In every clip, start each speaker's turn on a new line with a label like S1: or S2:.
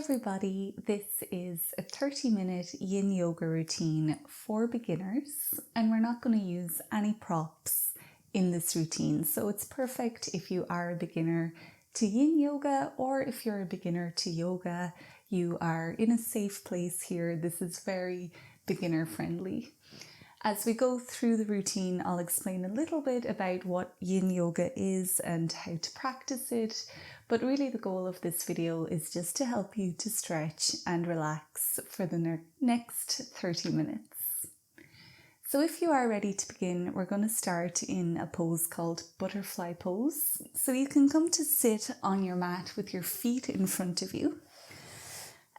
S1: everybody, this is a 30-minute yin yoga routine for beginners, and we're not going to use any props in this routine, so it's perfect if you are a beginner to yin yoga or if you're a beginner to yoga. You are in a safe place here. This is very beginner friendly. As we go through the routine, I'll explain a little bit about what yin yoga is and how to practice it, but really the goal of this video is just to help you to stretch and relax for the next 30 minutes. So if you are ready to begin, we're going to start in a pose called butterfly pose. So you can come to sit on your mat with your feet in front of you,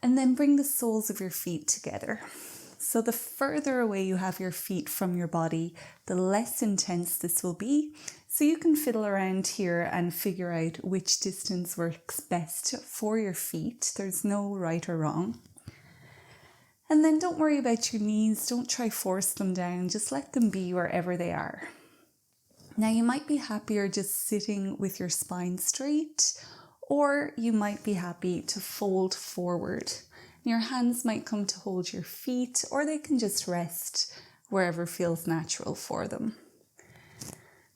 S1: and then bring the soles of your feet together. So the further away you have your feet from your body, the less intense this will be. So you can fiddle around here and figure out which distance works best for your feet. There's no right or wrong. And then don't worry about your knees. Don't try force them down. Just let them be wherever they are. Now you might be happier just sitting with your spine straight, or you might be happy to fold forward. Your hands might come to hold your feet, or they can just rest wherever feels natural for them.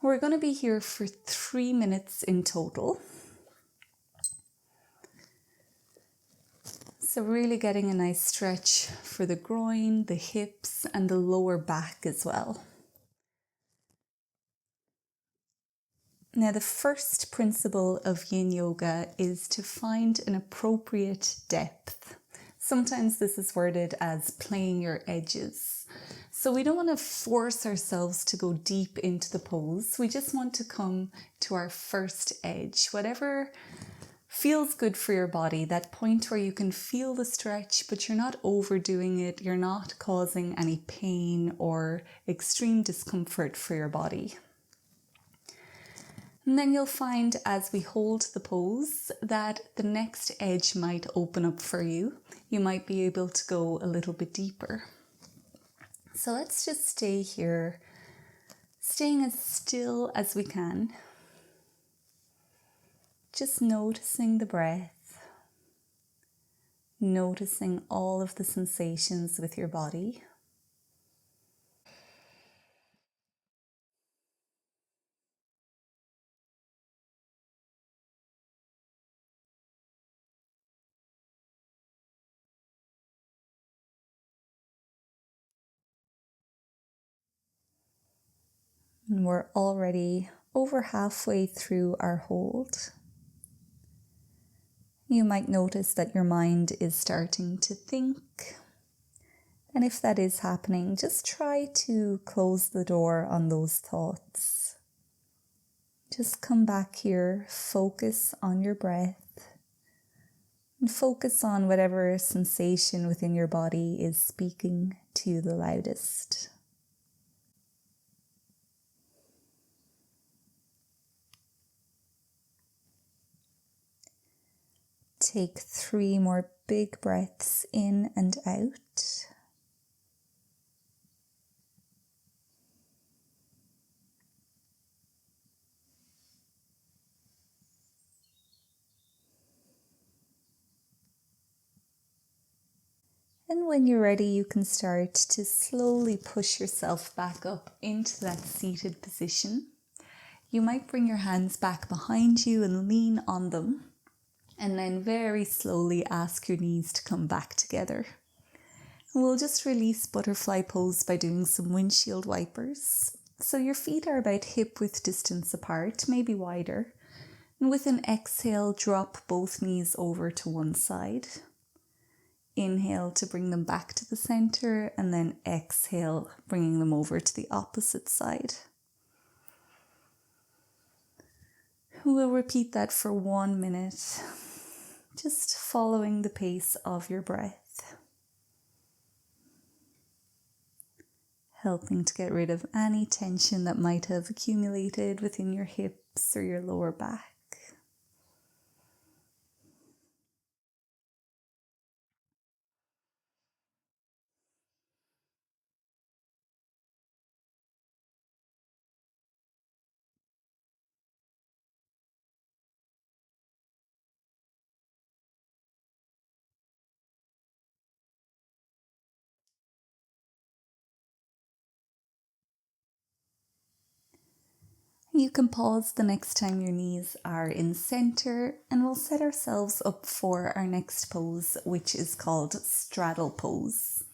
S1: We're going to be here for 3 minutes in total. So really getting a nice stretch for the groin, the hips, and the lower back as well. Now, the first principle of yin yoga is to find an appropriate depth. Sometimes this is worded as playing your edges. So we don't want to force ourselves to go deep into the pose. We just want to come to our first edge, whatever feels good for your body, that point where you can feel the stretch, but you're not overdoing it. You're not causing any pain or extreme discomfort for your body. And then you'll find as we hold the pose that the next edge might open up for you. You might be able to go a little bit deeper. So let's just stay here, staying as still as we can. Just noticing the breath, noticing all of the sensations with your body. And we're already over halfway through our hold. You might notice that your mind is starting to think. And if that is happening, just try to close the door on those thoughts. Just come back here, focus on your breath, and focus on whatever sensation within your body is speaking to you the loudest. Take 3 more big breaths in and out. And when you're ready, you can start to slowly push yourself back up into that seated position. You might bring your hands back behind you and lean on them. And then very slowly ask your knees to come back together. And we'll just release butterfly pose by doing some windshield wipers. So your feet are about hip-width distance apart, maybe wider. And with an exhale, drop both knees over to one side. Inhale to bring them back to the center, and then exhale, bringing them over to the opposite side. We'll repeat that for 1 minute. Just following the pace of your breath, helping to get rid of any tension that might have accumulated within your hips or your lower back. You can pause the next time your knees are in center, and we'll set ourselves up for our next pose, which is called Straddle Pose.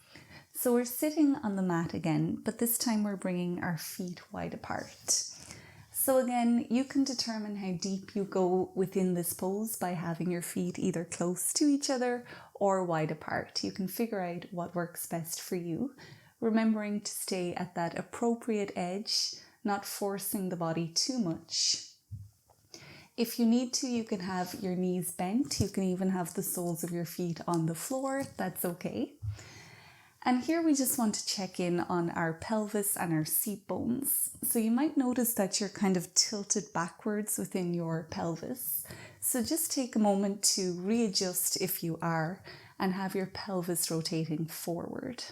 S1: So we're sitting on the mat again, but this time we're bringing our feet wide apart. So again, you can determine how deep you go within this pose by having your feet either close to each other or wide apart. You can figure out what works best for you, remembering to stay at that appropriate edge, not forcing the body too much. If you need to, you can have your knees bent. You can even have the soles of your feet on the floor. That's okay. And here we just want to check in on our pelvis and our seat bones. So you might notice that you're kind of tilted backwards within your pelvis. So just take a moment to readjust if you are, and have your pelvis rotating forward.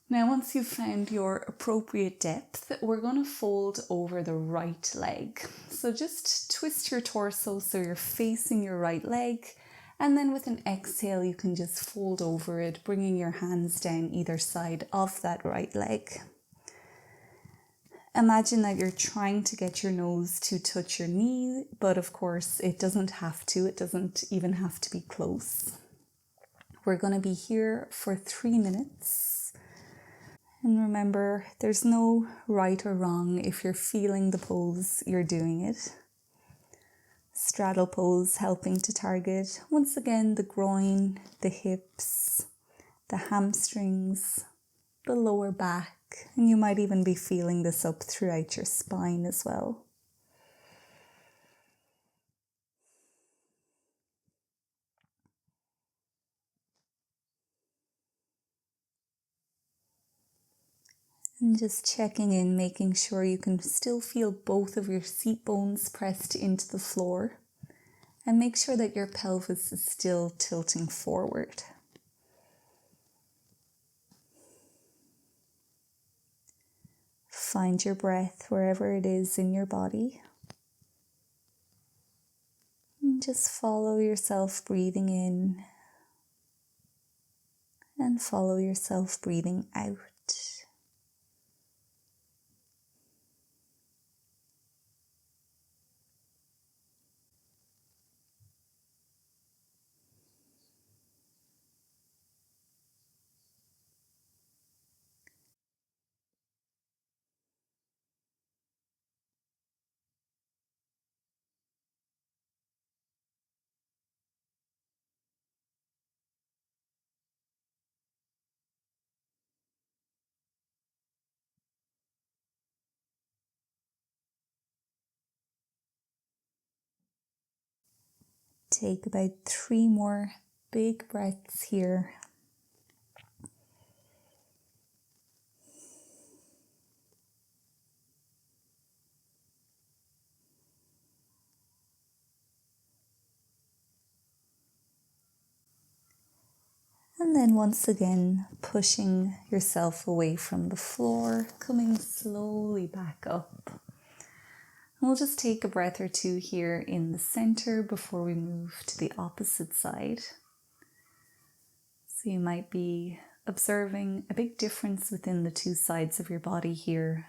S1: Now, once you've found your appropriate depth, we're going to fold over the right leg. So just twist your torso so you're facing your right leg. And then with an exhale, you can just fold over it, bringing your hands down either side of that right leg. Imagine that you're trying to get your nose to touch your knee, but of course it doesn't have to. It doesn't even have to be close. We're going to be here for 3 minutes. And remember, there's no right or wrong. If you're feeling the pose, you're doing it. Straddle pose, helping to target, once again, the groin, the hips, the hamstrings, the lower back, and you might even be feeling this up throughout your spine as well. And just checking in, making sure you can still feel both of your seat bones pressed into the floor. And make sure that your pelvis is still tilting forward. Find your breath wherever it is in your body. And just follow yourself breathing in. And follow yourself breathing out. Take about 3 more big breaths here. And then once again, pushing yourself away from the floor, coming slowly back up. And we'll just take a breath or two here in the center before we move to the opposite side. So you might be observing a big difference within the 2 sides of your body here.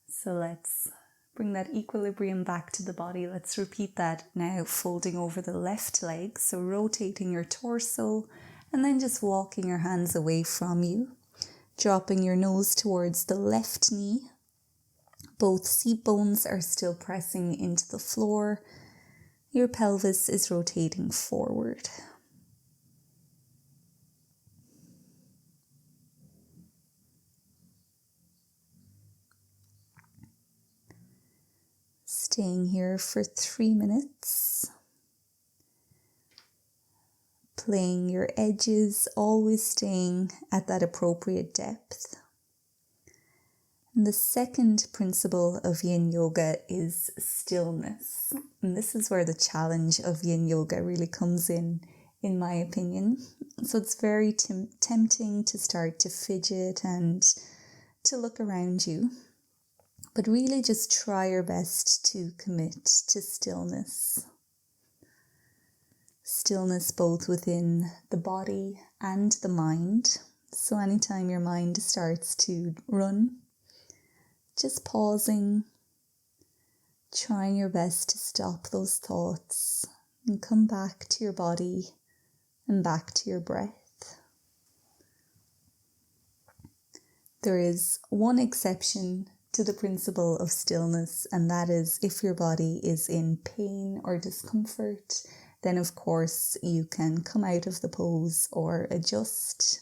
S1: So let's bring that equilibrium back to the body. Let's repeat that now, folding over the left leg. So rotating your torso and then just walking your hands away from you. Dropping your nose towards the left knee. Both seat bones are still pressing into the floor. Your pelvis is rotating forward. Staying here for 3 minutes. Playing your edges, always staying at that appropriate depth. And the second principle of Yin Yoga is stillness. And this is where the challenge of Yin Yoga really comes in my opinion. So it's very tempting to start to fidget and to look around you. But really just try your best to commit to stillness. Stillness both within the body and the mind. So anytime your mind starts to run, just pausing, trying your best to stop those thoughts and come back to your body and back to your breath. There is one exception to the principle of stillness, and that is if your body is in pain or discomfort, then of course you can come out of the pose or adjust.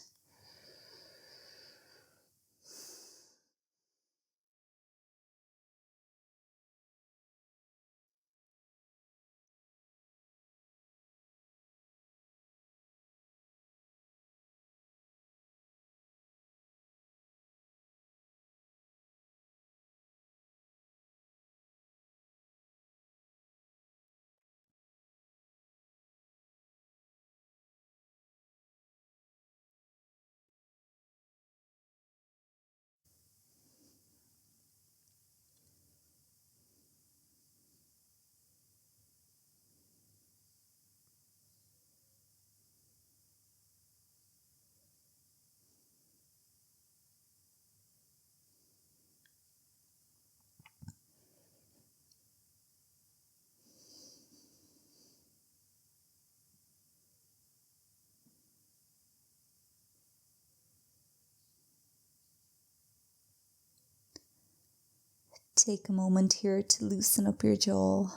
S1: Take a moment here to loosen up your jaw.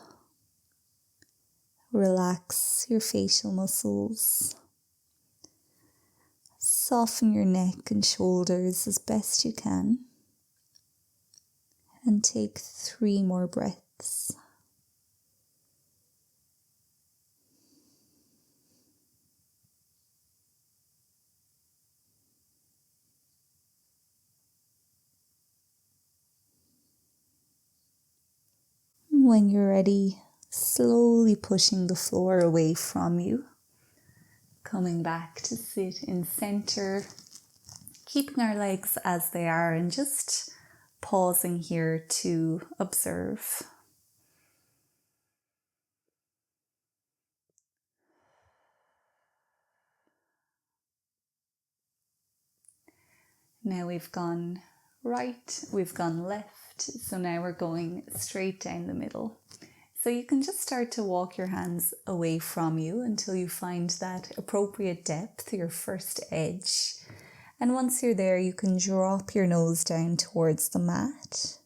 S1: Relax your facial muscles. Soften your neck and shoulders as best you can. And take 3 more breaths. When you're ready, slowly pushing the floor away from you. Coming back to sit in center, keeping our legs as they are and just pausing here to observe. Now we've gone right, we've gone left, so now we're going straight down the middle. So you can just start to walk your hands away from you until you find that appropriate depth, your first edge. And once you're there, you can drop your nose down towards the mat.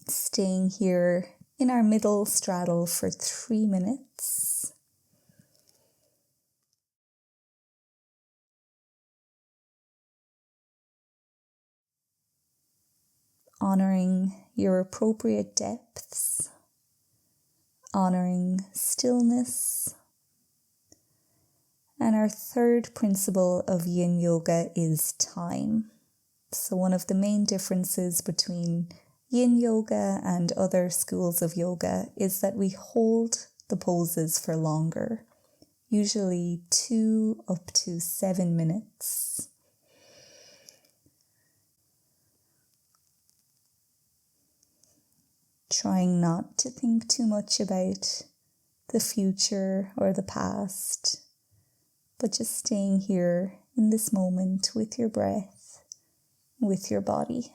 S1: Staying here in our middle straddle for 3 minutes. Honoring your appropriate depths. Honoring stillness. And our third principle of yin yoga is time. So one of the main differences between yin yoga and other schools of yoga is that we hold the poses for longer, usually 2 up to 7 minutes. Trying not to think too much about the future or the past, but just staying here in this moment with your breath, with your body.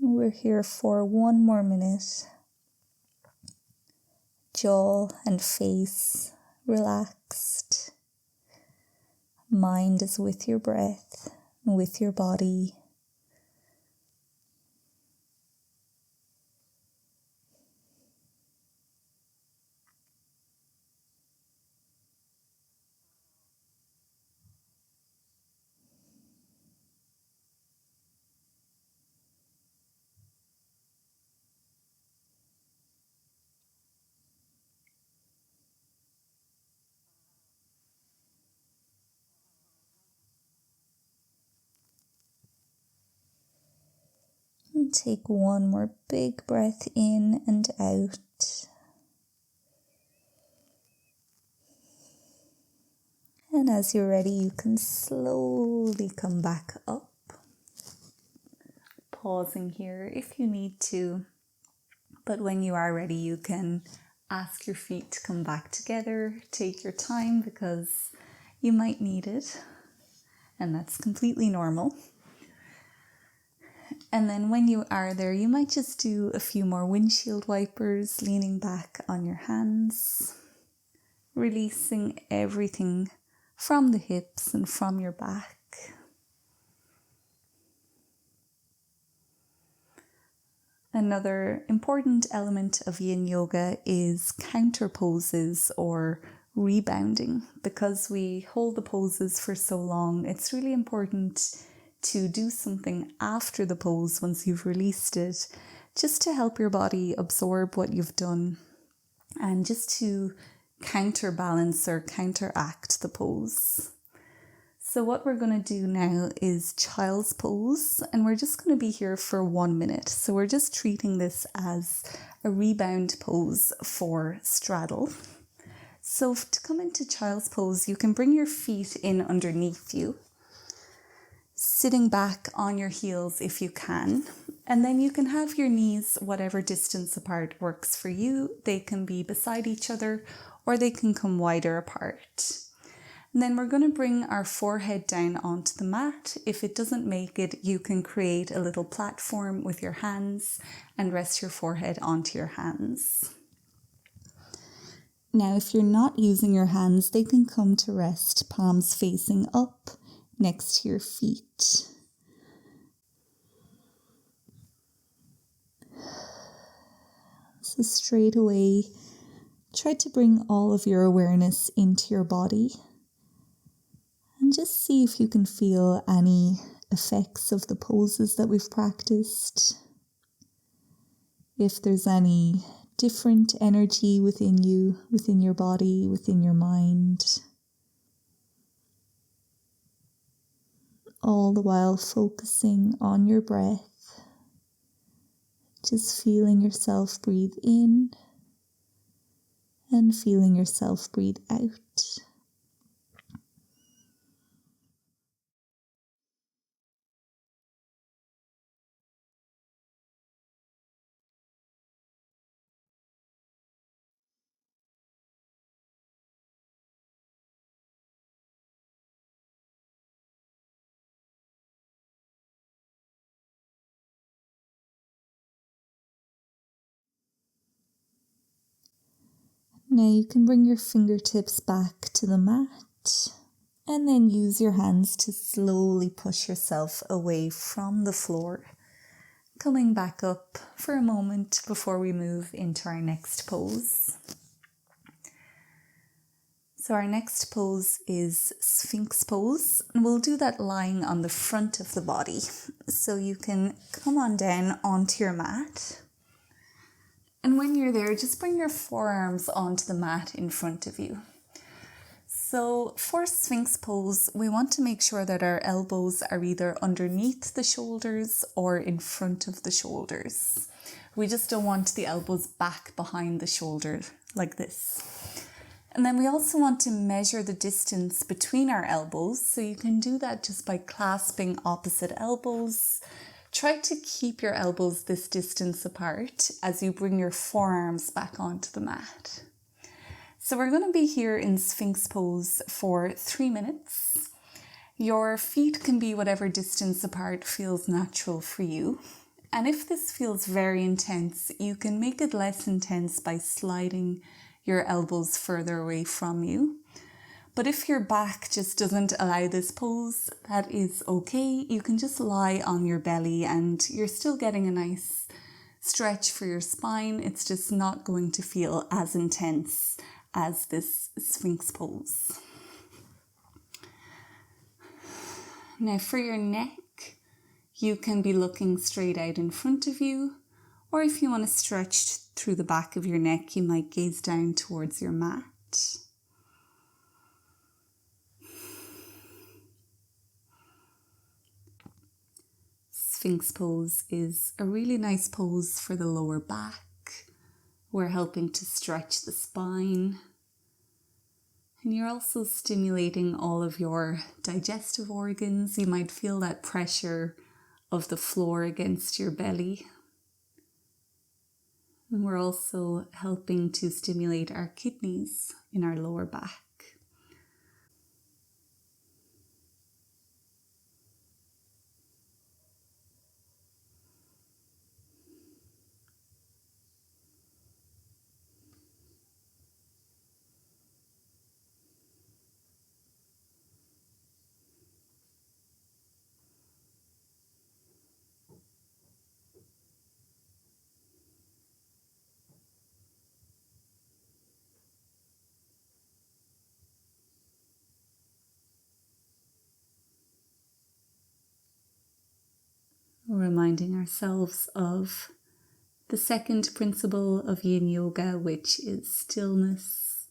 S1: We're here for 1 more minute. Jaw and face relaxed. Mind is with your breath, with your body. And take one more big breath in and out. And as you're ready, you can slowly come back up. Pausing here if you need to. But when you are ready, you can ask your feet to come back together. Take your time because you might need it. And that's completely normal. And then when you are there, you might just do a few more windshield wipers, leaning back on your hands, releasing everything from the hips and from your back. Another important element of yin yoga is counter poses or rebounding. Because we hold the poses for so long, it's really important to do something after the pose once you've released it, just to help your body absorb what you've done and just to counterbalance or counteract the pose. So what we're going to do now is child's pose, and we're just going to be here for 1 minute. So we're just treating this as a rebound pose for straddle. So to come into child's pose, you can bring your feet in underneath you, sitting back on your heels if you can. And then you can have your knees whatever distance apart works for you. They can be beside each other or they can come wider apart. And then we're going to bring our forehead down onto the mat. If it doesn't make it, you can create a little platform with your hands and rest your forehead onto your hands. Now, if you're not using your hands, they can come to rest, palms facing up next to your feet. So straight away, try to bring all of your awareness into your body. And just see if you can feel any effects of the poses that we've practiced. If there's any different energy within you, within your body, within your mind. All the while focusing on your breath. Just feeling yourself breathe in and feeling yourself breathe out. Now you can bring your fingertips back to the mat and then use your hands to slowly push yourself away from the floor, coming back up for a moment before we move into our next pose. So our next pose is Sphinx Pose, and we'll do that lying on the front of the body. So you can come on down onto your mat. And when you're there, just bring your forearms onto the mat in front of you. So for Sphinx Pose, we want to make sure that our elbows are either underneath the shoulders or in front of the shoulders. We just don't want the elbows back behind the shoulder like this. And then we also want to measure the distance between our elbows. So you can do that just by clasping opposite elbows. Try to keep your elbows this distance apart as you bring your forearms back onto the mat. So we're going to be here in Sphinx Pose for 3 minutes. Your feet can be whatever distance apart feels natural for you. And if this feels very intense, you can make it less intense by sliding your elbows further away from you. But if your back just doesn't allow this pose, that is okay. You can just lie on your belly and you're still getting a nice stretch for your spine. It's just not going to feel as intense as this Sphinx pose. Now for your neck, you can be looking straight out in front of you, or if you want to stretch through the back of your neck, you might gaze down towards your mat. Sphinx pose is a really nice pose for the lower back. We're helping to stretch the spine. And you're also stimulating all of your digestive organs. You might feel that pressure of the floor against your belly. And we're also helping to stimulate our kidneys in our lower back. Reminding ourselves of the second principle of Yin Yoga, which is stillness.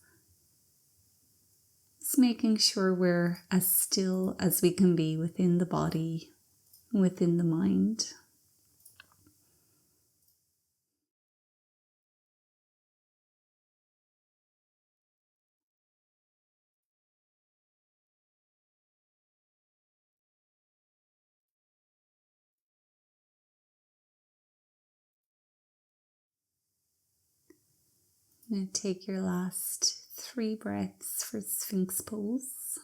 S1: It's making sure we're as still as we can be within the body, within the mind. Now take your last 3 breaths for Sphinx pose.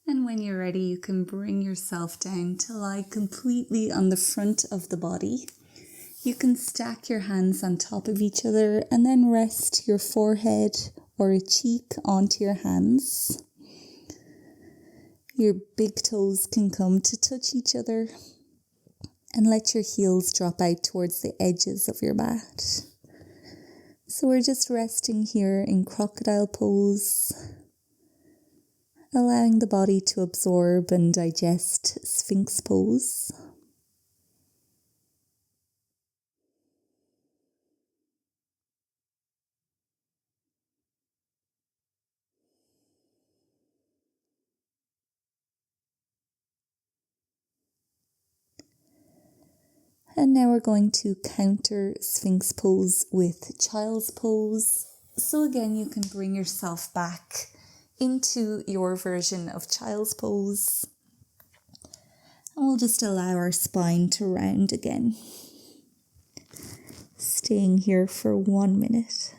S1: And when you're ready, you can bring yourself down to lie completely on the front of the body. You can stack your hands on top of each other and then rest your forehead or a cheek onto your hands. Your big toes can come to touch each other, and let your heels drop out towards the edges of your mat. So we're just resting here in crocodile pose, allowing the body to absorb and digest Sphinx pose. And now we're going to counter Sphinx pose with child's pose. So again, you can bring yourself back into your version of child's pose. And we'll just allow our spine to round again. Staying here for 1 minute.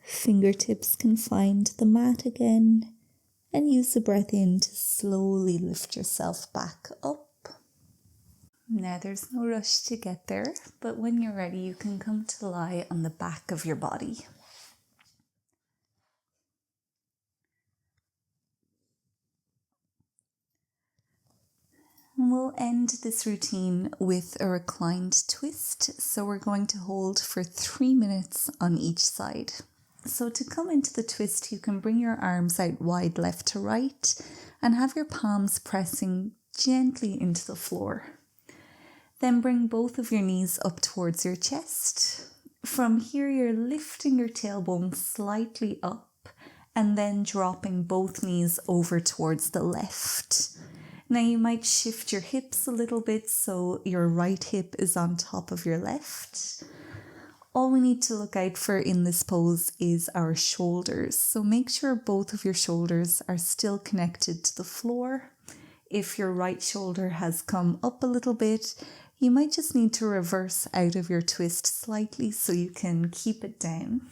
S1: Fingertips can find the mat again, and use the breath in to slowly lift yourself back up. Now there's no rush to get there, but when you're ready, you can come to lie on the back of your body. And we'll end this routine with a reclined twist. So we're going to hold for 3 minutes on each side. So to come into the twist, you can bring your arms out wide left to right and have your palms pressing gently into the floor. Then bring both of your knees up towards your chest From here, you're lifting your tailbone slightly up and then dropping both knees over towards the left. Now you might shift your hips a little bit so your right hip is on top of your left. All we need to look out for in this pose is our shoulders. So make sure both of your shoulders are still connected to the floor. If your right shoulder has come up a little bit, you might just need to reverse out of your twist slightly so you can keep it down.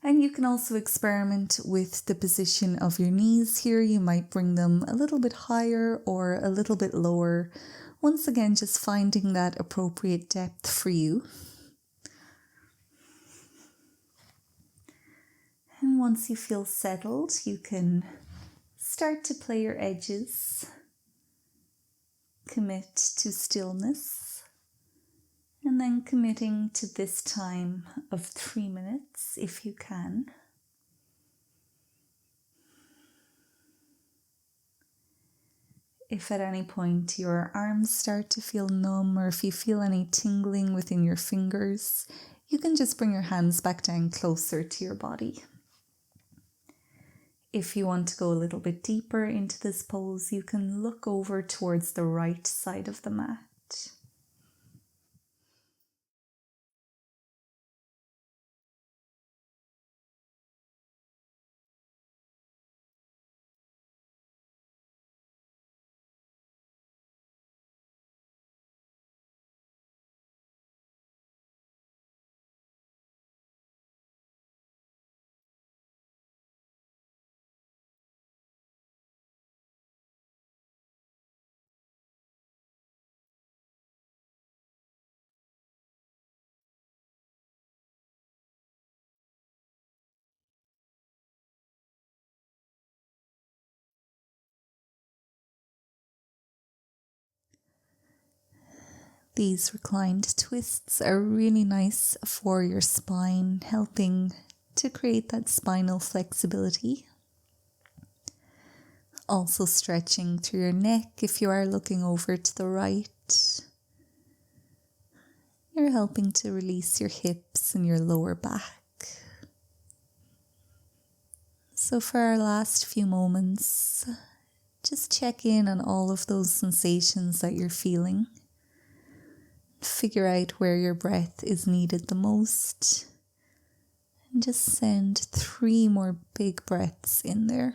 S1: And you can also experiment with the position of your knees here. You might bring them a little bit higher or a little bit lower. Once again, just finding that appropriate depth for you. And once you feel settled, you can start to play your edges. Commit to stillness. And then committing to this time of 3 minutes if you can. If at any point your arms start to feel numb or if you feel any tingling within your fingers, you can just bring your hands back down closer to your body. If you want to go a little bit deeper into this pose, you can look over towards the right side of the mat. These reclined twists are really nice for your spine, helping to create that spinal flexibility. Also stretching through your neck if you are looking over to the right. You're helping to release your hips and your lower back. So for our last few moments, just check in on all of those sensations that you're feeling. Figure out where your breath is needed the most. And just send 3 more big breaths in there.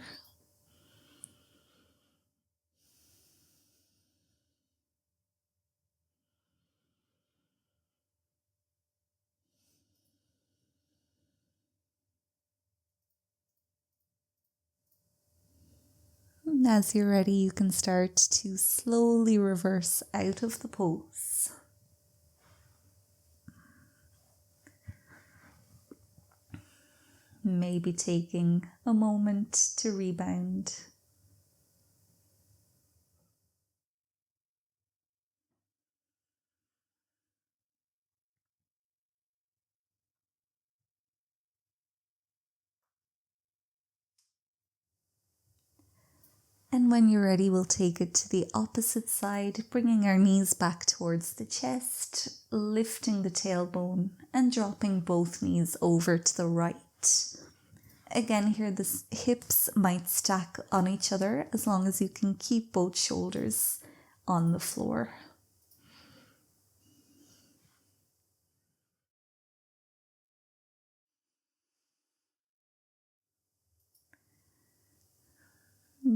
S1: And as you're ready, you can start to slowly reverse out of the pose. Maybe taking a moment to rebound. And when you're ready, we'll take it to the opposite side, bringing our knees back towards the chest, lifting the tailbone and dropping both knees over to the right. Again, here the hips might stack on each other as long as you can keep both shoulders on the floor.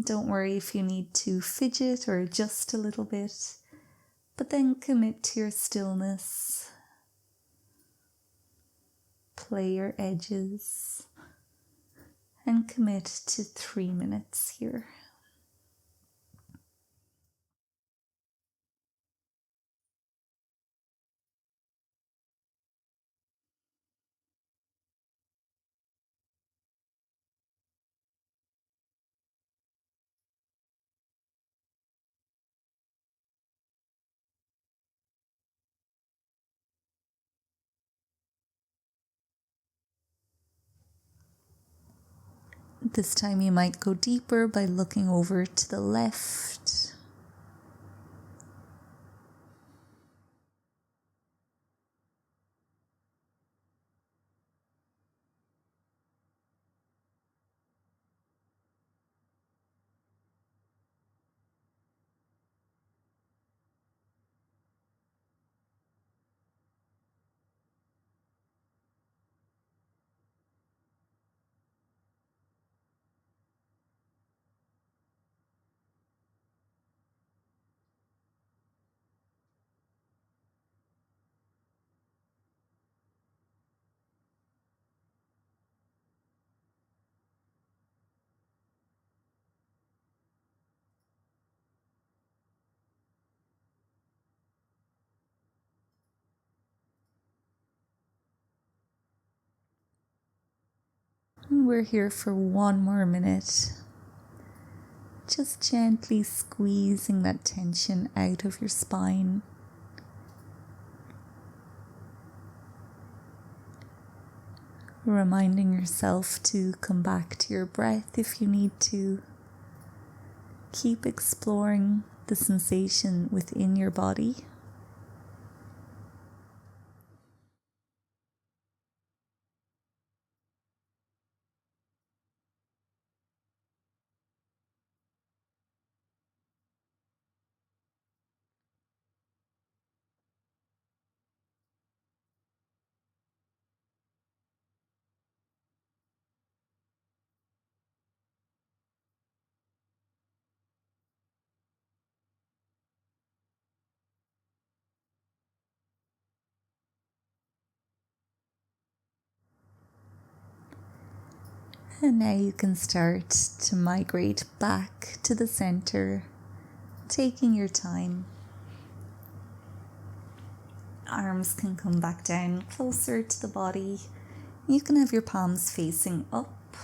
S1: Don't worry if you need to fidget or adjust a little bit, but then commit to your stillness. Play your edges and commit to 3 minutes here. This time you might go deeper by looking over to the left. And we're here for one more minute. Just gently squeezing that tension out of your spine. Reminding yourself to come back to your breath if you need to. Keep exploring the sensation within your body. And now you can start to migrate back to the center, taking your time. Arms can come back down closer to the body. You can have your palms facing up.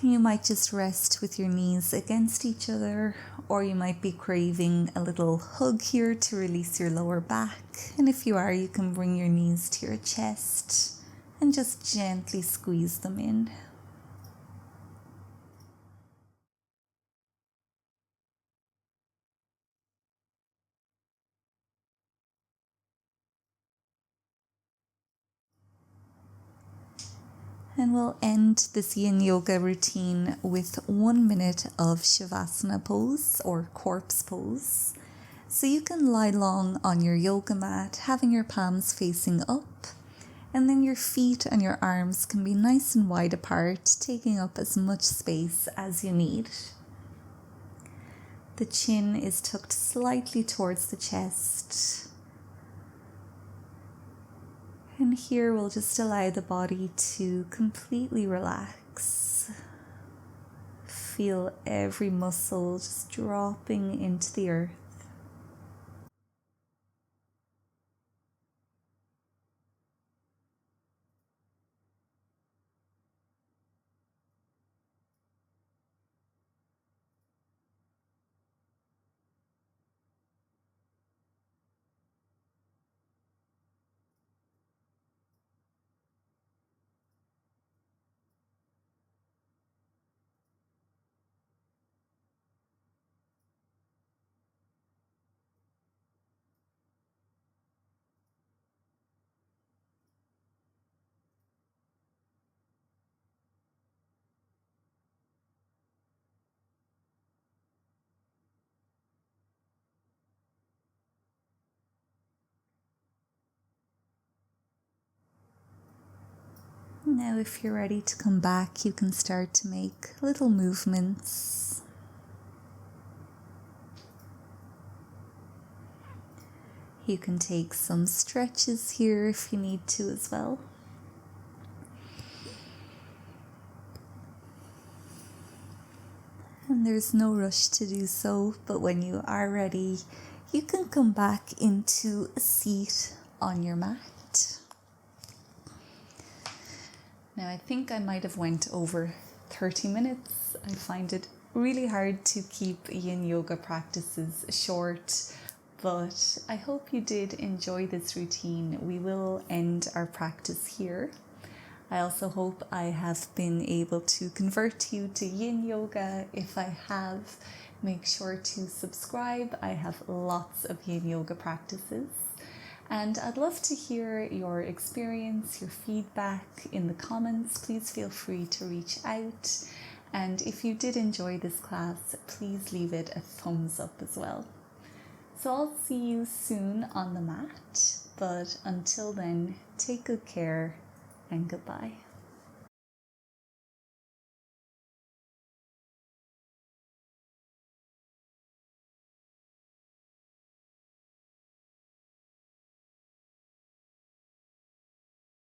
S1: You might just rest with your knees against each other, or you might be craving a little hug here to release your lower back. And if you are, you can bring your knees to your chest and just gently squeeze them in. And we'll end this yin yoga routine with 1 minute of Shavasana pose or corpse pose. So you can lie long on your yoga mat, having your palms facing up, and then your feet and your arms can be nice and wide apart, taking up as much space as you need. The chin is tucked slightly towards the chest. And here we'll just allow the body to completely relax. Feel every muscle just dropping into the earth. Now if you're ready to come back, you can start to make little movements. You can take some stretches here if you need to as well. And there's no rush to do so, but when you are ready, you can come back into a seat on your mat. Now I think I might have went over 30 minutes. I find it really hard to keep yin yoga practices short, but I hope you did enjoy this routine. We will end our practice here. I also hope I have been able to convert you to yin yoga. If I have, make sure to subscribe. I have lots of yin yoga practices. And I'd love to hear your experience, your feedback in the comments. Please feel free to reach out. And if you did enjoy this class, please leave it a thumbs up as well. So I'll see you soon on the mat. But until then, take good care and goodbye.